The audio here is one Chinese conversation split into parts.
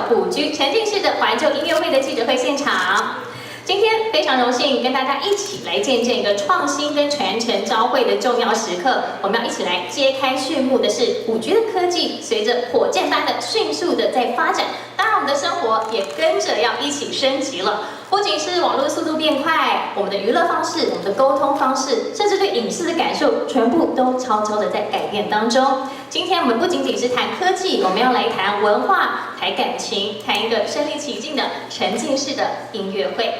5G 沉浸式的环球音乐会的记者会现场。今天非常荣幸跟大家一起来见证一个创新跟传承交汇的重要时刻。我们要一起来揭开序幕的是5G 的科技，随着火箭般的迅速的在发展，当然我们的生活也跟着要一起升级了。不仅是网络速度变快，我们的娱乐方式、我们的沟通方式，甚至对隐私的感受，全部都悄悄的在改变当中。今天我们不仅仅是谈科技，我们要来谈文化、谈感情，谈一个身临其境的沉浸式的音乐会。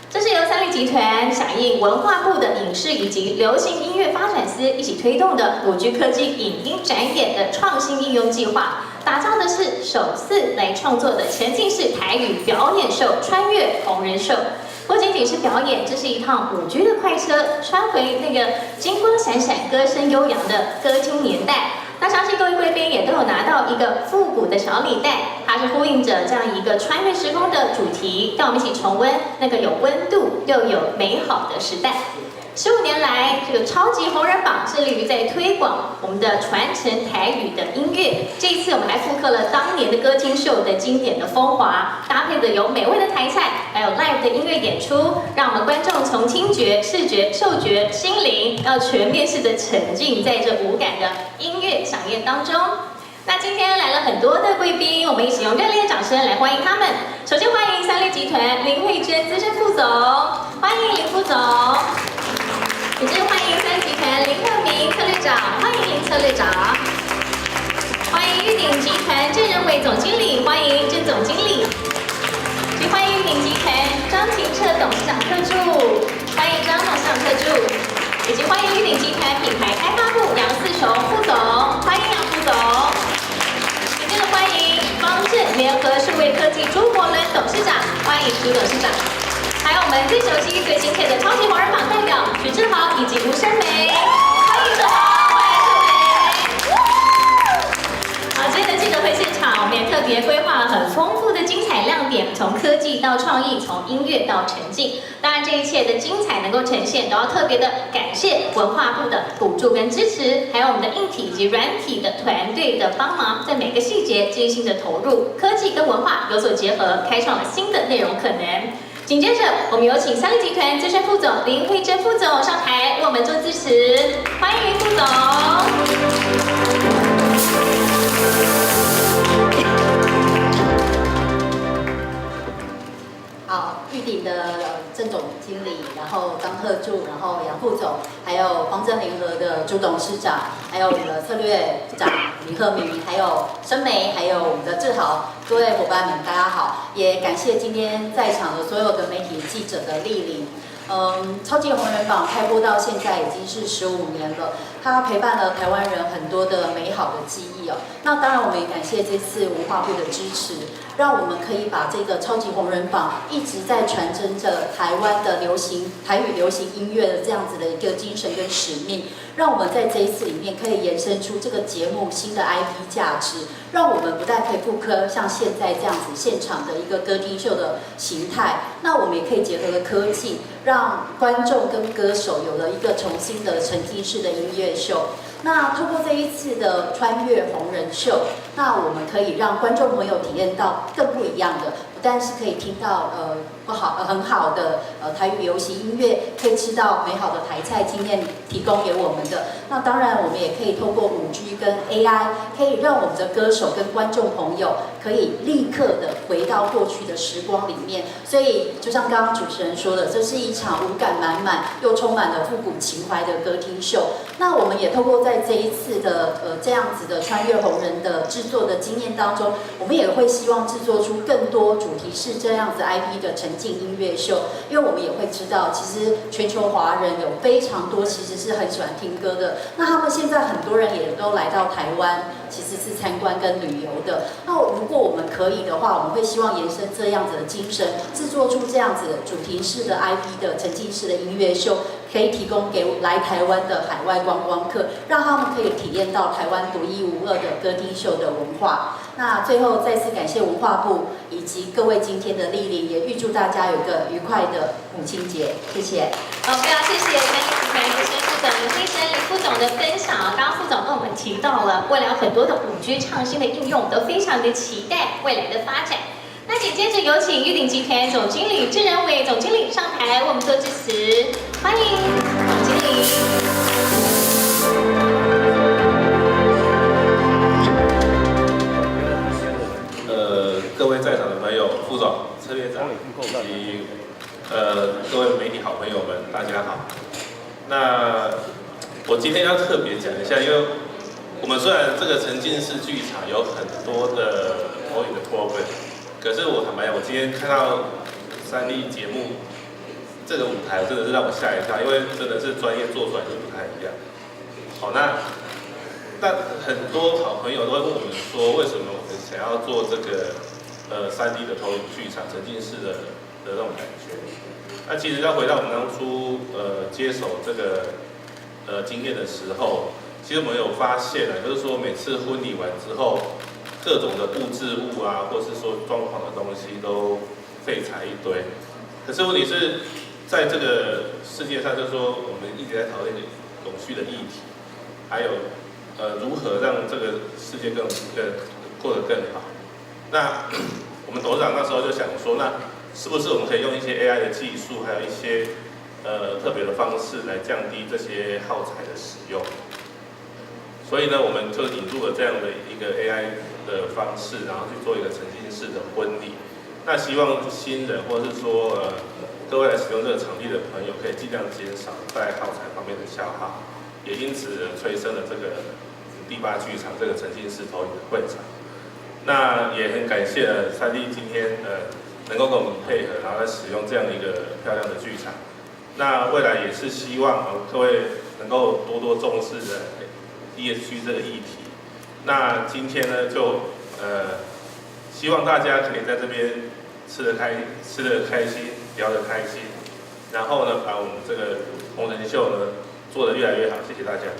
这是由三立集团响应文化部的影视以及流行音乐发展司一起推动的5G 科技影音展演的创新应用计划，打造的是首次来创作的沉浸式台语表演秀《穿越红人秀》。不仅仅是表演，这是一趟5G 的快车，穿回那个金光闪闪、歌声悠扬的歌厅年代。那相信各位贵宾也都有拿到一个复古的小礼袋，它是呼应着这样一个穿越时空的主题，让我们一起重温那个有温度又有美好的时代。15年来，这个超级红人榜致力于在推广我们的传承台语的音乐。这一次，我们还复刻了当年的歌厅秀的经典的风华，搭配的有美味的台菜，还有 live 的音乐演出，让我们观众从听觉、视觉、嗅觉、心灵，要全面式的沉浸在这无感的音乐飨宴当中。那今天来了很多的贵宾，我们一起用热烈的掌声来欢迎他们。首先欢迎三立集团林慧娟资深副总，欢迎林副总。也是欢迎三集团林鹤明策略长，欢迎林策略长。欢迎玉鼎集团郑仁伟总经理，欢迎郑总经理。也欢迎玉鼎集团张廷彻董事长特助，欢迎张董事长特助。以及欢迎玉鼎集团品牌开发部杨四雄副总，欢迎杨副总。也接着欢迎方正联合数位科技朱国伦董事长，欢迎朱董事长。还有我们最熟悉、最亲切的超级红人榜代表许志豪以及吴生梅，欢迎志豪，欢迎生梅。好，今天的记者会现场，我们也特别规划了很丰富的精彩亮点，从科技到创意，从音乐到沉浸。当然，这一切的精彩能够呈现，都要特别的感谢文化部的补助跟支持，还有我们的硬体以及软体的团队的帮忙，在每个细节精心的投入，科技跟文化有所结合，开创了新的内容可能。紧接着，我们有请三立集团资深副总林慧珍副总上台为我们做支持，欢迎副总。好，玉鼎的郑总经理，然后张特助，然后杨副总，还有方正联合的朱董事长，还有我们的策略长林鹤明，还有申梅，还有我们的志豪，各位伙伴们，大家好！也感谢今天在场的所有的媒体记者的莅临。超级红人榜开播到现在已经是15年了，它陪伴了台湾人很多的美好的记忆哦。那当然，我们也感谢这次文化部的支持，让我们可以把这个超级红人榜一直在传承着台湾的台语流行音乐的这样子的一个精神跟使命，让我们在这一次里面可以延伸出这个节目新的 IP 价值，让我们不但可以复刻像现在这样子现场的一个歌厅秀的形态，那我们也可以结合了科技，让观众跟歌手有了一个重新的沉浸式的音乐秀。那透过这一次的穿越红人秀，那我们可以让观众朋友体验到更不一样的，不但是可以听到很好的台语流行音乐，可以吃到美好的台菜经验提供给我们的。那当然，我们也可以透过5G 跟 AI， 可以让我们的歌手跟观众朋友可以立刻的回到过去的时光里面。所以，就像刚刚主持人说的，这是一场五感满满又充满了复古情怀的歌厅秀。那我们也透过在这一次的这样子的穿越红人的制作的经验当中，我们也会希望制作出更多主题是这样子 IP 的沉浸音乐秀，因为我们也会知道，其实全球华人有非常多其实是很喜欢听歌的，那他们现在很多人也都来到台湾，其实是参观跟旅游的。那如果我们可以的话，我们会希望延伸这样子的精神，制作出这样子的主题式的 IP 的沉浸式的音乐秀，可以提供给来台湾的海外观光客，让他们可以体验到台湾独一无二的歌厅秀的文化。那最后再次感谢文化部以及各位今天的莅临，也预祝大家有个愉快的母亲节，谢谢。好，非常谢谢三立集团资深副总林先生林副总的分享。刚刚副总跟我们提到了，未来有很多的5G 创新的应用，都非常的期待未来的发展。那紧接着有请玉鼎集团总经理郑仁伟总经理上台为我们做致辞，欢迎总经理。各位在场的朋友、副总、策略长以及各位媒体好朋友们，大家好。那我今天要特别讲一下，因为我们虽然这个沉浸式剧场有很多的投影的program，可是我坦白讲，我今天看到3D 节目这个舞台，真的是让我吓一跳，因为真的是专业做出来就不太一样。好，那很多好朋友都会问我们说，为什么我们想要做这个3D 的投影剧场、沉浸式的那种感觉？那其实要回到我们当初接手这个经验的时候，其实我们有发现啊，就是说每次婚礼完之后，各种的布置物啊，或是说装潢的东西都废材一堆。可是问题是在这个世界上，就是说我们一直在讨论永续的议题，还有如何让这个世界过得更好。那我们董事长那时候就想说，那是不是我们可以用一些 AI 的技术，还有一些特别的方式来降低这些耗材的使用？所以呢，我们就引入了这样的一个 AI 的方式，然后去做一个沉浸式的婚礼。那希望新人或是说各位来使用这个场地的朋友，可以尽量减少在耗材方面的消耗，也因此催生了这个第8剧场这个沉浸式投影的会场。那也很感谢3D 今天能够跟我们配合，然后来使用这样的一个漂亮的剧场。那未来也是希望各位能够多多重视ESG 这个议题。那今天呢，就希望大家可以在这边吃得开心，聊得开心，然后呢，把我们这个同仁秀呢做得越来越好。谢谢大家。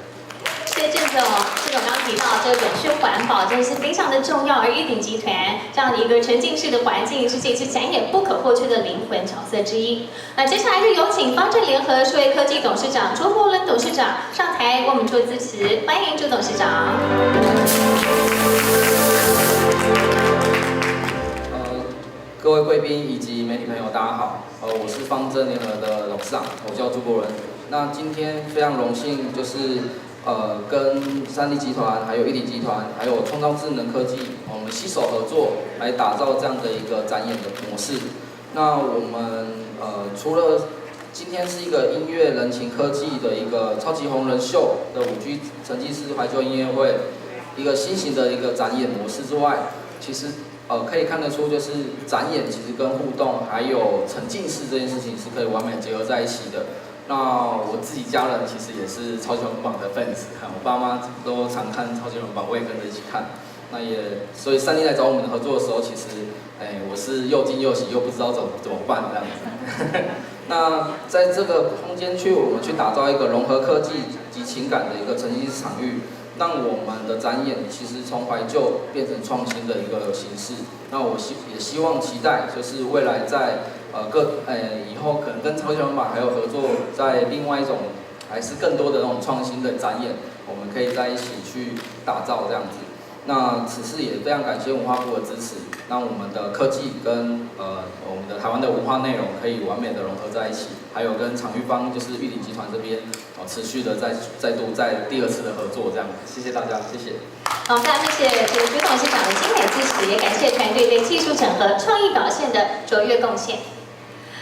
谢谢郑总，郑总刚刚提到这个永续环保真的是非常的重要，而玉鼎集团这样的一个沉浸式的环境是这次展演不可或缺的灵魂角色之一。那接下来就有请方正联合数位科技董事长朱柏伦董事长上台为我们做致辞，欢迎朱董事长。各位贵宾以及媒体朋友，大家好。我是方正联合的董事长，我叫朱柏伦。那今天非常荣幸，就是跟3D 集团、还有玉鼎集团、还有创造智能科技，我们携手合作来打造这样的一个展演的模式。那我们除了今天是一个音乐人情科技的一个超级红人秀的5G 沉浸式怀旧音乐会，一个新型的一个展演模式之外，其实可以看得出，就是展演其实跟互动还有沉浸式这件事情是可以完美结合在一起的。那我自己家人其实也是超级龙榜的粉丝，我爸妈都常看超级龙榜，我也跟着一起看。那也所以3D来找我们合作的时候，其实我是又惊又喜，又不知道怎么办这样子。那在这个空间我们去打造一个融合科技及情感的一个沉浸式场域。让我们的展演其实从怀旧变成创新的一个形式。那我也希望期待，就是未来在以后可能跟超级龙榜还有合作，在另外一种还是更多的那种创新的展演，我们可以在一起去打造这样子。那此次也非常感谢文化部的支持，让我们的科技跟我们的台湾的文化内容可以完美的融合在一起，还有跟场域方就是玉鼎集团这边持续的再度在第2次的合作这样。谢谢大家，谢谢。好，非常谢谢这个朱董事长的精美支持，也感谢团队对技术整合、创意表现的卓越贡献。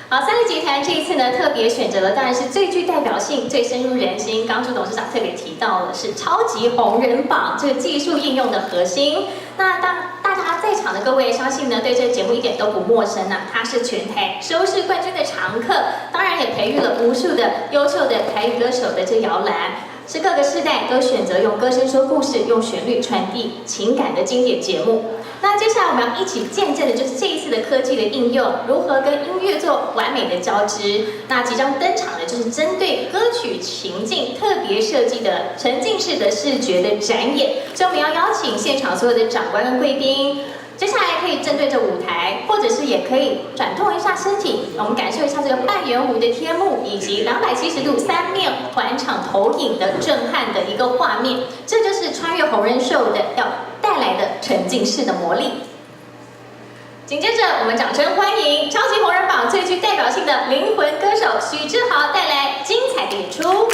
好，3D集团这一次呢，特别选择了当然是最具代表性、最深入人心。刚朱董事长特别提到了是超级红人榜这个技术应用的核心。那当大家在场的各位，相信呢对这个节目一点都不陌生啊，它是全台收视冠军的常客，当然也培育了无数的优秀的台语歌手的这摇篮。是各个世代都选择用歌声说故事，用旋律传递情感的经典节目。那接下来我们要一起见证的就是这一次的科技的应用，如何跟音乐做完美的交织。那即将登场的就是针对歌曲情境特别设计的沉浸式的视觉的展演，所以我们要邀请现场所有的长官跟贵宾。接下来可以正对着舞台，或者是也可以转动一下身体，我们感受一下这个半圆弧的天幕，以及270度3面环场投影的震撼的一个画面。这就是穿越红人秀的要带来的沉浸式的魔力。紧接着，我们掌声欢迎超级红人榜最具代表性的灵魂歌手许志豪带来精彩的演出。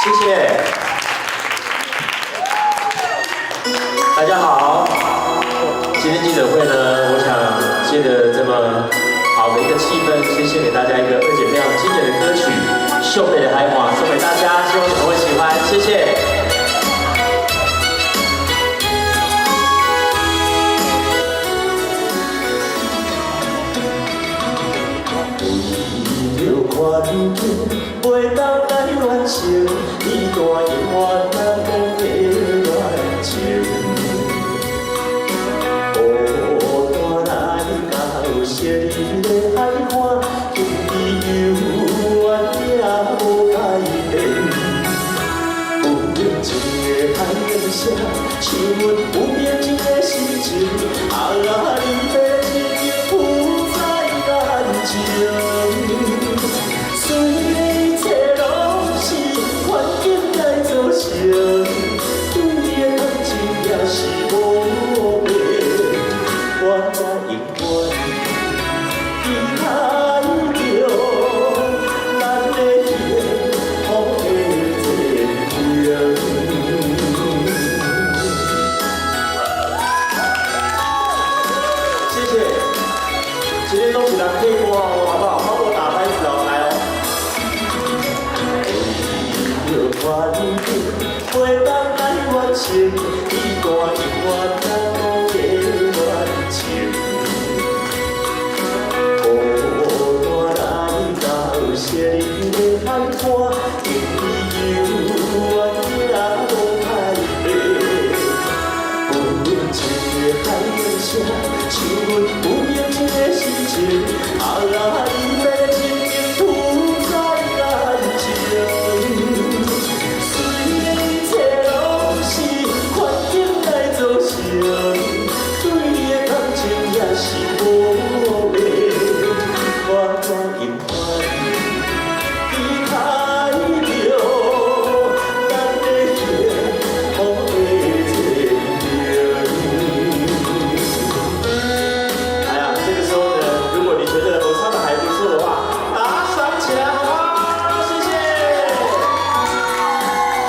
谢谢。大家好，今天记者会呢，我想借着这么好的一个气氛，先献给大家一个而且非常经典的歌曲《秀美的海华》，送给大家，希望你们会喜欢，谢谢。袂当来完成，你大永远难忘的恋情。孤单来到昔日的海岸，今日犹原也无改变。有热情的海面声，像阮有热情的心情，你的情浮在眼前。虽然一切拢是环境来造成，对你的感情也是无变。我才永远期待着咱的幸福的天庭。谢谢，今天都起来配歌哦，好不好？帮我打拍子哦，来哦。环境袂当来完成，你大永远难忘的恋情。孤单来到昔日的海岸，今日犹原也无改变。有热情的海面声，像阮有热情的心情，你的情浮在眼前。对你的感情也是无变，我才永远期待着咱的幸福的天庭。哎呀，这个时候呢，如果你觉得我唱的还不错的话，打赏起来好吗？谢谢。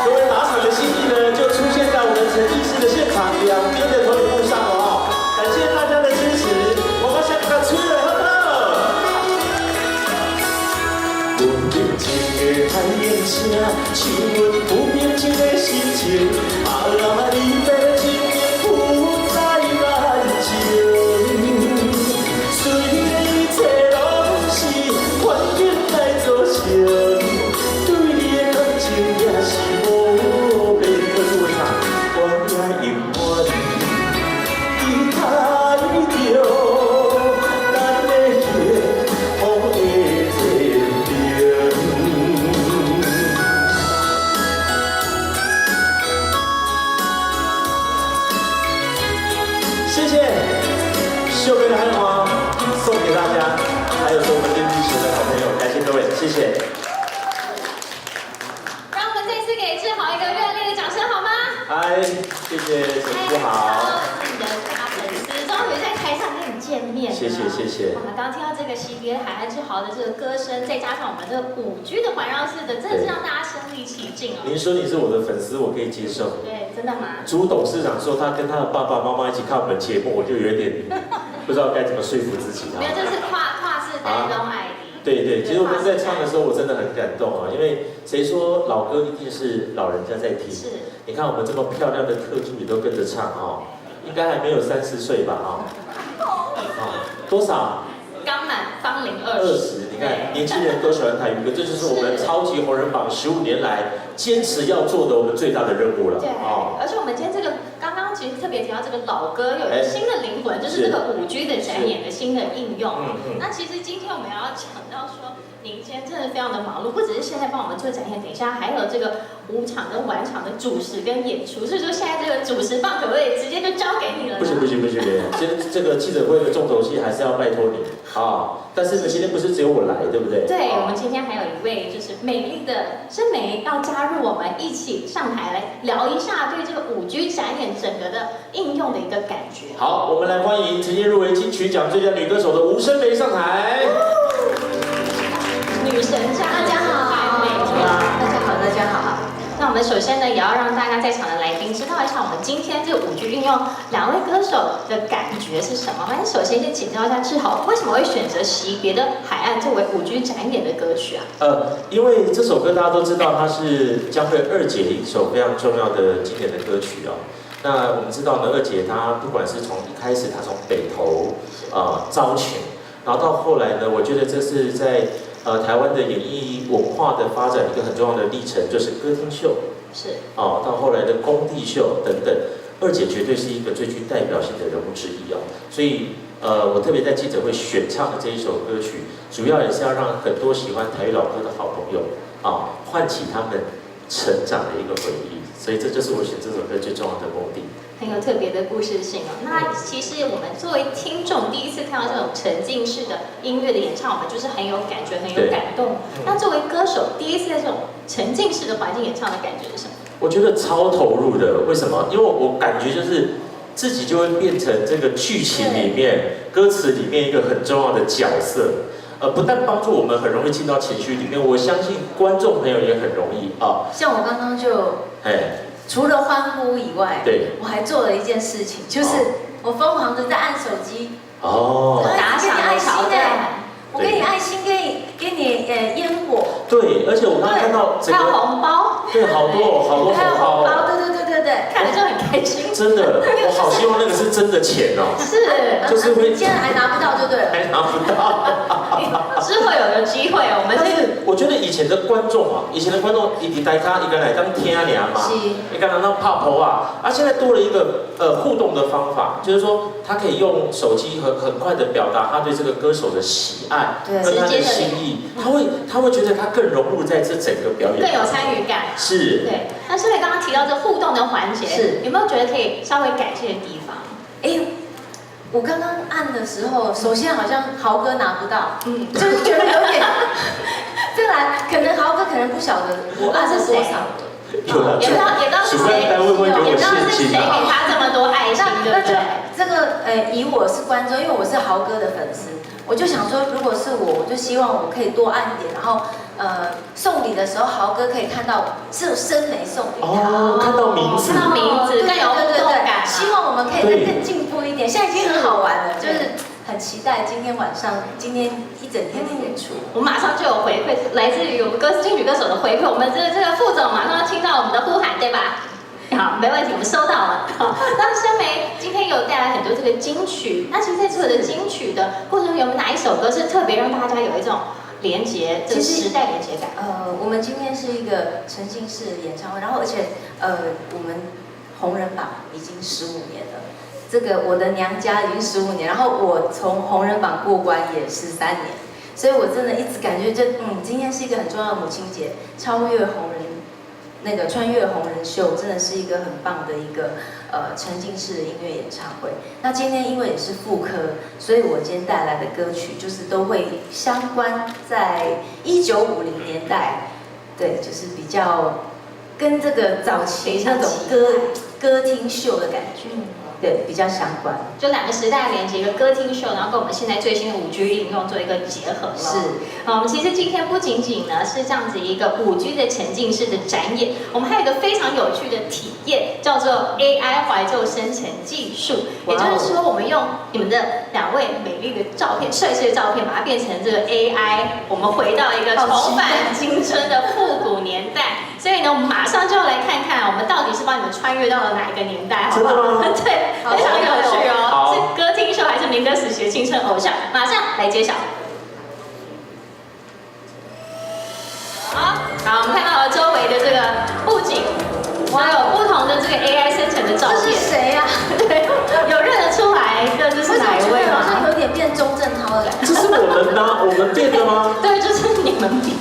各位打赏的心意呢，就出现在我们沉浸式的现场两边的投影幕上了哦。感谢大家的支持，我们下个吹了呵呵。有热情的海面声，像阮有热情的心情，你的情浮在眼前。虽然一切拢是环境来造成，对你的感情也是无变。歌词会唱，我也永远期待着咱的幸福的天庭。谢谢，秀美的海华送给大家，还有我们电机学的好朋友，感谢各位，谢谢。让我们再次给志豪一个热烈的掌声好吗？嗨，谢谢沈志豪。你的大粉丝终于在台上跟你见面了。谢谢谢谢。我们刚听到这个惜别海岸志豪的这个歌声，再加上我们这个5G 的环绕式的，真的是让大家身临其境哦。您说你是我的粉丝，我可以接受。对，真的吗？朱董事长说他跟他的爸爸妈妈一起看我们节目，我就有点不知道该怎么说服自己。没有，这是跨世代都爱你。对对，其实我们在唱的时候，我真的很感动啊，因为谁说老歌一定是老人家在听？是。你看我们这么漂亮的特助也都跟着唱哦，应该还没有30岁吧？多少？刚满芳龄20。你看年轻人都喜欢台语歌，这就是我们超级红人榜15年来坚持要做的我们最大的任务了。对，而且我们今天这个刚刚刚其实特别提到这个老歌有一个新的灵魂，就是这个5G 的展演的新的应用。那其实今天我们要讲到说，您今天真的非常的忙碌，不只是现在帮我们做展演，等一下还有这个午场跟晚场的主持跟演出，所以说现在这个主持棒可不可以直接就交给你了呢？不行，今天这个记者会的重头戏还是要拜托你啊！但是呢，今天不是只有我来，对不对？对，我们今天还有一位就是美丽的申梅要加入我们一起上台来聊一下对这个5G 展演整个的应用的一个感觉。好，我们来欢迎曾经入围金曲奖最佳女歌手的吴申梅上台。女神家，大家好，大家好。那我们首先呢，也要让大家在场的来宾知道一下，我们今天这个5G 运用2位歌手的感觉是什么。那首先先请教一下志豪，为什么会选择《惜别的海岸》作为5G 展演的歌曲啊？因为这首歌大家都知道，它是江蕙二姐一首非常重要的经典的歌曲哦。那我们知道呢，二姐她不管是从一开始，她从北投招请，然后到后来呢，我觉得这是在台湾的演艺文化的发展一个很重要的历程，就是歌厅秀，是到后来的工地秀等等，二姐绝对是一个最具代表性的人物之一哦。所以我特别在记者会选唱的这一首歌曲，主要也是要让很多喜欢台语老歌的好朋友唤起他们成长的一个回忆。所以这就是我选这首歌最重要的目的。很有特别的故事性哦。那其实我们作为听众，第一次看到这种沉浸式的音乐的演唱，我们就是很有感觉，很有感动。那作为歌手，第一次在这种沉浸式的环境演唱的感觉是什么？我觉得超投入的。为什么？因为我感觉就是自己就会变成这个剧情里面、歌词里面一个很重要的角色。不但帮助我们很容易进到情绪里面，我相信观众朋友也很容易像我刚刚就，除了欢呼以外，对，我还做了一件事情，就是我疯狂的在按手机，打响的桥段，我给你爱心，给你烟火，对，而且我刚刚看到还有红包，对，好多红包，对，看了就很开心。真的，我好希望那个是真的钱哦。是，就是会，现在还拿不到就对了，还拿不到。之后有个机会，我们但是我觉得以前的观众一大家一个来当听啊嘛，一个来当拍婆现在多了一个互动的方法，就是说他可以用手机很快的表达他对这个歌手的喜爱跟他的心意，他会觉得他更融入在这整个表演，更有参与感。是，对。那是不是刚刚提到这互动的环节，有没有觉得可以稍微改进的地方？我刚刚按的时候，首先好像豪哥拿不到，就是觉得有点。再来，可能豪哥可能不晓得我按是多少，也不知道是谁，也不知道是谁给他这么多爱心，对不对？这个以我是观众，因为我是豪哥的粉丝，我就想说，如果是我就希望我可以多按一点，然后送礼的时候，豪哥可以看到是申梅送给他，看到名字，更有互动感。希望我们可以再更进步一点，现在已经很好玩了，就是很期待今天一整天的演出。我马上就有回馈，来自于我们金曲歌手的回馈，我们这个副总马上要听到我们的呼喊，对吧？好，没问题，我们收到了。好，那申梅今天有带来很多这个金曲，那其实在所有的金曲的过程中，有没有哪一首歌是特别让大家有一种连结，这个时代连结感？我们今天是一个沉浸式的演唱会，然后而且我们红人榜已经15年了。这个我的娘家已经15年，然后我从红人榜过关也13年，所以我真的一直感觉今天是一个很重要的母亲节，穿越红人秀真的是一个很棒的一个沉浸式的音乐演唱会。那今天因为也是复刻，所以我今天带来的歌曲就是都会相关在1950年代，对，就是比较跟这个早期那种歌厅秀的感觉。对，比较相关，就2个时代连接，一个歌厅秀，然后跟我们现在最新的5G 应用做一个结合了。是，我们其实今天不仅仅呢是这样子一个5G 的沉浸式的展演，我们还有一个非常有趣的体验，叫做 AI 怀旧生成技术。也就是说，我们用你们的2位美丽的照片、帅气的照片，把它变成这个 AI， 我们回到一个重返青春的复古年代。所以呢，我们马上就要来看看，我们到底是帮你们穿越到了哪一个年代，好不好？对，非常有趣哦。是歌厅秀还是民歌史学青春偶像？马上来揭晓。好，我们看到了周围的这个布景，哇，有不同的这个 AI 生成的照这是片，谁呀？对，有认得出来这是哪一位好像吗？有点变钟镇涛的感觉。这是我们吗？我们变的吗？对，就是你们变，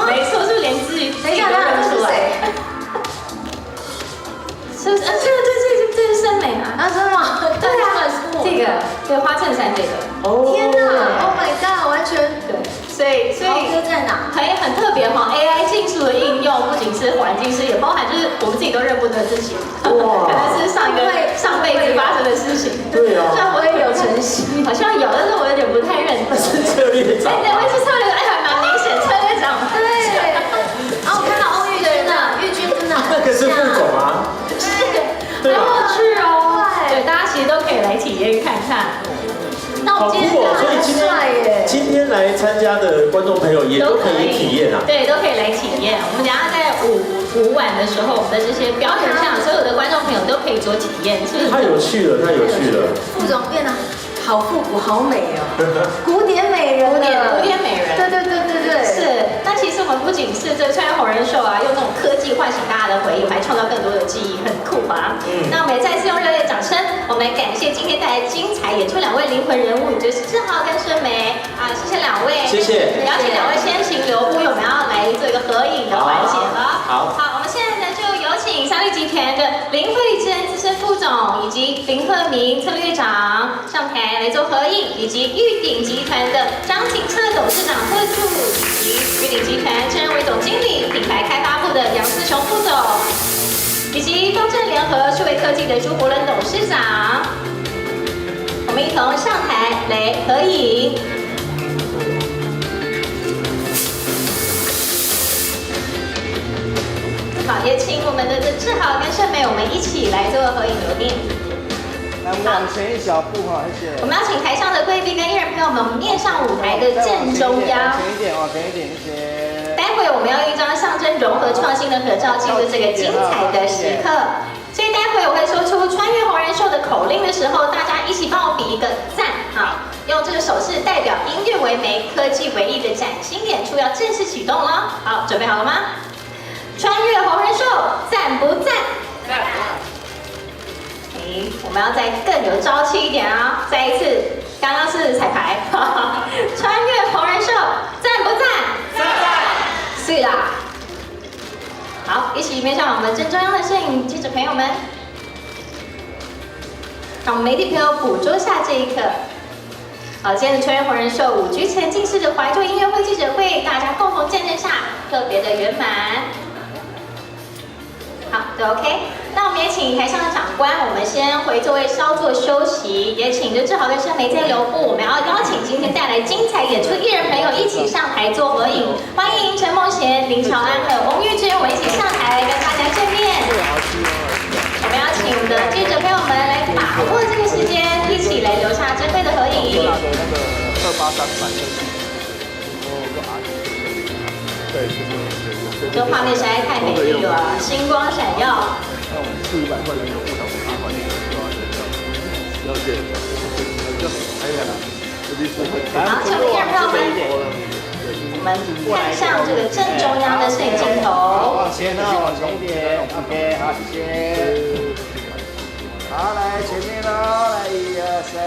没错，是连自己等一下，都认出来，是不是？这是森美啊，啊，真的吗？对啊，这个对花衬衫这个，哦，天哪 ！Oh my god！完全对，所以豪哥在哪？很特别哈，AI 技术的应用不仅是环境师，也包含就是我们自己都认不得自己，哇可能是上辈子发生的事情。对啊，像我也有晨曦，好像有，但是我有点不太认得。是策略长哎，两位是策略长，还蛮明显，策略长。对，然后我看到欧玉君的，玉君真的那个是副总啊，很有趣哦。对，大家其实都可以来体验看看。那我好酷们今天哦！所以今天来参加的观众朋友也都可以体验啊。对，都可以来体验。我们等一下在午晚的时候，我们的这些表演上，所有的观众朋友都可以做体验，是不是？太有趣了，太有趣了。副总变得好复古，好美哦，古典美人了，古典美人。对，是。那其实我们不仅是这个穿越红人秀啊，用这种科技唤醒大家的回忆，还创造更多的记忆，很酷吧？那我们也再次用热烈掌声，我们感谢今天带来精彩演出两位灵魂人物，就是志豪跟孙梅啊，谢谢两位，谢谢。邀请两位先行留步，因为我们要来做一个合影的环节了。好，我们现在呢就有请三立集团的林慧珍资深副总以及林鹤明策略长上台来做合影，以及玉鼎集团的张景策董事长特助，以及玉鼎集团郑仁伟总经理、品牌开发部的杨思雄副总，以及方正联合数位科技的朱伯伦董事长，我们一同上台来合影。好，也请我们的志豪跟盛美，我们一起来做合影留念。来往前一小步哈，谢谢。我们要请台上的贵宾跟艺人朋友们，我们面上舞台的正中央。往前一点，往前一点，谢谢。待会我们要用一张象征融合创新的合照，记录这个精彩的时刻。所以待会我会说出穿越红人秀的口令的时候，大家一起帮我比一个赞啊！用这个手势代表音乐为媒，科技为艺的崭新演出要正式启动了。好，准备好了吗？穿越红人秀，赞不赞？赞。我们要再更有朝气一点啊！再一次，刚刚是彩排，穿越红人秀，赞不赞？赞。是啦。好，一起面向我们正中央的摄影记者朋友们，让我们媒体朋友捕捉下这一刻。好，今天的穿越红人秀5G 沉浸式的怀旧音乐会记者会，大家共同见证下，特别的圆满。好，都 OK。那我们也请台上的长官，我们先回座位稍作休息，也请着志豪跟盛梅在留步。我们要邀请今天带来精彩演出的艺人朋友一起上台做合影，欢迎陈梦贤、林乔安还有翁玉芝，我们一起上台跟大家见面。我们要请我们的记者朋友们来把握这个时间，一起来留下珍贵的合影。那个283版对，这画面实在太美丽了，星光闪耀。那我们400块人有不少大款的了解，还有呢，这里是好，请我们艺人朋友们，我们看向这个正中央的摄影镜头。往前啊，往前一点 ，OK， 好，谢谢。好，来前面喽，来1、2、3。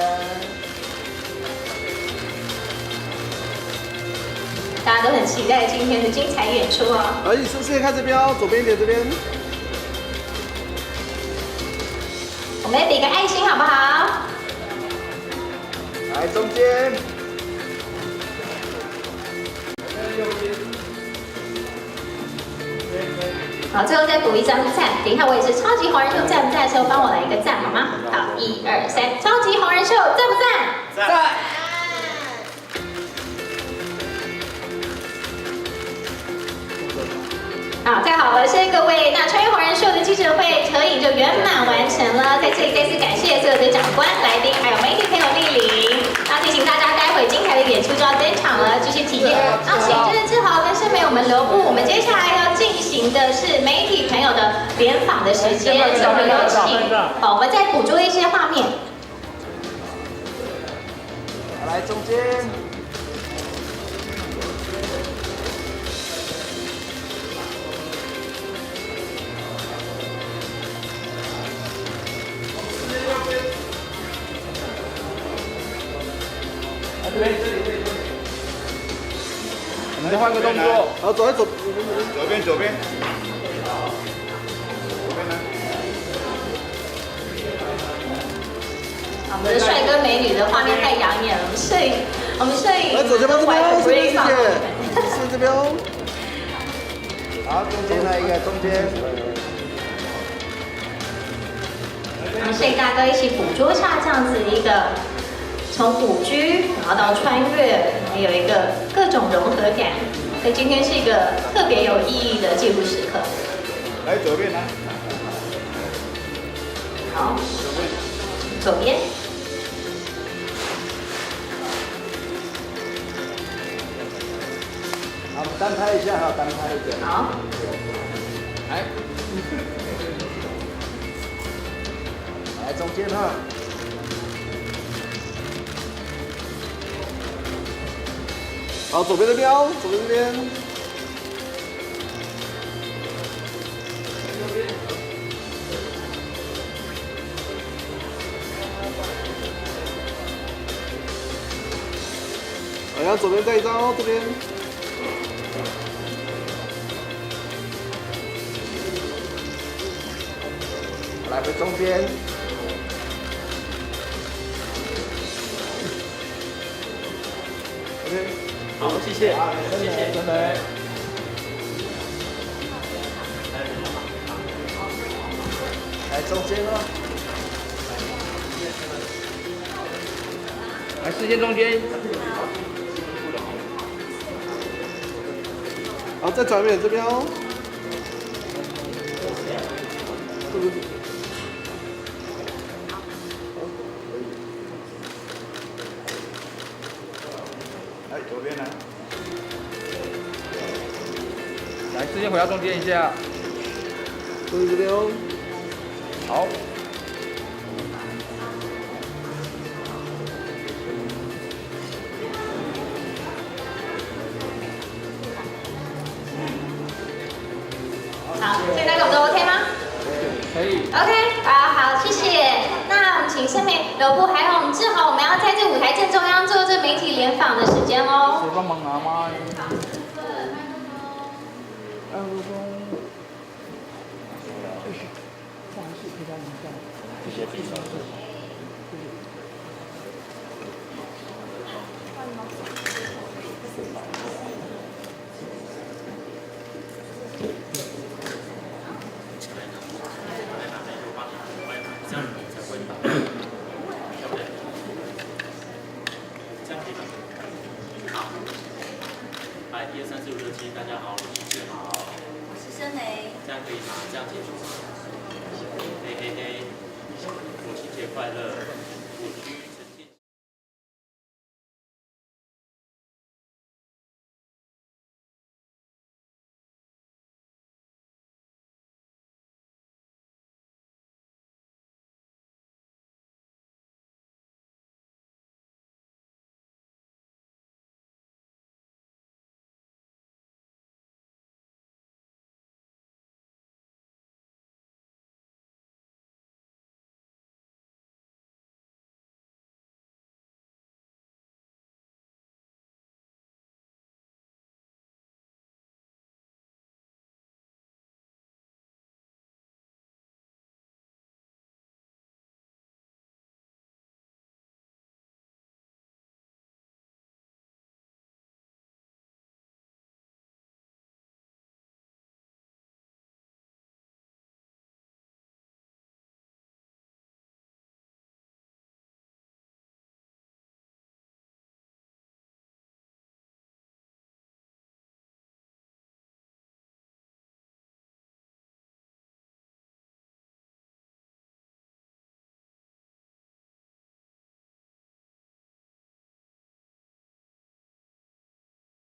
大家都很期待今天的精彩演出哦。而且视线看这边哦，左边一点，这边。我们来比个爱心好不好？来中间。好，最后再补一张赞。等一下我也是超级红人秀赞不赞的时候，帮我来一个赞好吗？好，1、2、3，超级红人秀赞不赞？赞。好，太好了，谢谢各位。那穿越红人秀的记者会合影就圆满完成了，在这里再次感谢所有的长官、来宾还有媒体朋友莅临。那提醒大家，待会精彩的演出就要登场了，继续体验。那请就是志豪跟盛梅我们留步，我们接下来要进行的是媒体朋友的联访的时间，所以我们有请，我们再捕捉一些画面。来中间。我们再换个动作，好，左边。左边来。我们的帅哥美女的画面太养眼了，我们摄影，来左这边这边哦，这边谢谢，是这边哦。好，中间来一个，中间。让摄影大哥一起捕捉下这样子一个从古居然后到穿越，还有一个各种融合感。所以今天是一个特别有意义的记录时刻。来左边来。好，左边。好，我们单拍一下哈，单拍一下。好。来。来中间哈。好，左边这边哦，左边这边。好，然后左边再一张哦，这边。来回中间。OK。好，谢谢。真美。来中间哦。来视线中间。好，再转一遍这边哦。来左边来。来，视线回到中间一下。注意这边哦。好。好，所以大家我们都 OK 吗？可以。OK， 好，谢谢。那我们请盛美、刘部还有我们志豪，我们要在这舞台正中央做这媒体联访的时间哦。谁帮忙拿吗？谢谢比赛。来，1、2、3、4、5、6、7，大家好，我是志豪，我是申梅。这样可以吗？这样结束。嘿嘿嘿，母亲节快乐！